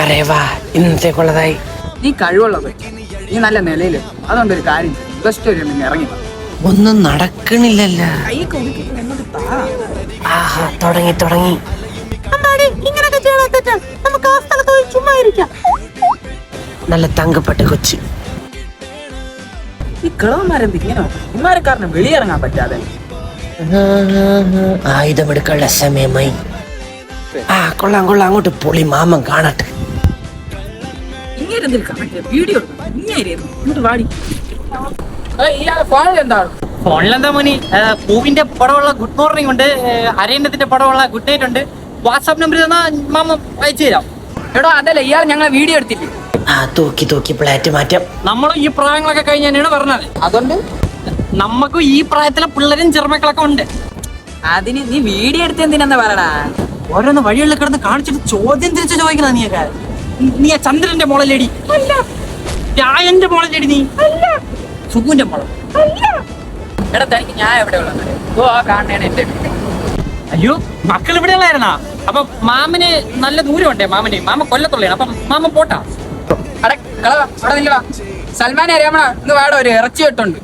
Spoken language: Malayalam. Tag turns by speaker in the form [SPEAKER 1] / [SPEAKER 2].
[SPEAKER 1] അരേവാ ഇന്നത്തേക്കുള്ളതായി.
[SPEAKER 2] നീ കഴിവുള്ള പറ്റി, നീ നല്ല നിലയില്. അതുകൊണ്ടൊരു കാര്യം ബെസ്റ്റ് ഒരു നിന്നെ ഇറങ്ങി
[SPEAKER 1] ഒന്നും നടക്കണില്ലല്ല.
[SPEAKER 2] കൈയൊക്കെ ഒതുക്കിയിട്ട് എന്നോട് താ.
[SPEAKER 1] ആഹാ തുടങ്ങി. നല്ല തങ്കപ്പെട്ട കൊച്ചു.
[SPEAKER 2] ഈ കിളവന്മാരെന്ത് ഇങ്ങനെ ഇമാരെ കാരണം വെളിയിറങ്ങാൻ പറ്റാതെ.
[SPEAKER 1] ആയുധമെടുക്കാനുള്ള സമയമായി. കൊള്ളാം അങ്ങോട്ട് പൊളി മാമൻ കാണട്ടെ.
[SPEAKER 2] ഇങ്ങനെ കണക്ട് വീഡിയോ ഇങ്ങോട്ട് വാടി. ഇയാളെ ഫോണിൽ എന്താണ്?
[SPEAKER 3] ഫോണിലെന്താ മോനി, പൂവിന്റെ പടമുള്ള ഗുഡ് മോർണിംഗ് ഉണ്ട്, അരയന്നത്തിന്റെ പടമുള്ള ഗുഡ് നൈറ്റ് ഉണ്ട്. വാട്സാപ്പ് നമ്പർ തന്നാ മാമ അയച്ചു തരാം.
[SPEAKER 2] എടോ അതല്ല, ഇയാൾ ഞങ്ങളെ വീഡിയോ എടുത്തില്ലേ?
[SPEAKER 1] തൂക്കി പ്ലാറ്റ് മാറ്റാം.
[SPEAKER 3] നമ്മളും ഈ പ്രായങ്ങളൊക്കെ കഴിഞ്ഞ് തന്നെയാണ് പറഞ്ഞത്.
[SPEAKER 2] അതുകൊണ്ട്
[SPEAKER 3] നമുക്കും ഈ പ്രായത്തിലെ പിള്ളേരും ചെറുമക്കളൊക്കെ ഉണ്ട്.
[SPEAKER 2] അതിന് നീ വീഡിയോ എടുത്ത് എന്തിനാ പറയടാ?
[SPEAKER 3] ഓരോന്ന് വഴികളിൽ കിടന്ന് കാണിച്ചിട്ട് ചോദ്യം തിരിച്ചു ചോദിക്കുന്ന നീയൊക്കെ. നീ ആ ചന്ദ്രന്റെ മോളല്ലേടി? രായന്റെ മോളല്ലേടി? നീ സുഖുവിന്റെ മോള?
[SPEAKER 2] എടാ തനിക്ക് ഞാൻ എവിടെ ഉള്ളത്? കാണണേണ് എന്റെ വീട്.
[SPEAKER 3] അയ്യോ, മക്കൾ ഇവിടെ ഉള്ളായിരുന്നാ? അപ്പൊ മാമന് നല്ല ദൂരമുണ്ടേ. മാമ കൊല്ലത്തുള്ളതാണ്. അപ്പം മാമ പോട്ടാ.
[SPEAKER 2] അവിടെ നിൽക്കടാ. സൽമാനെ അറിയാമോ? ഇന്ന് വേട ഒരു ഇറച്ചി വെട്ടുണ്ട്.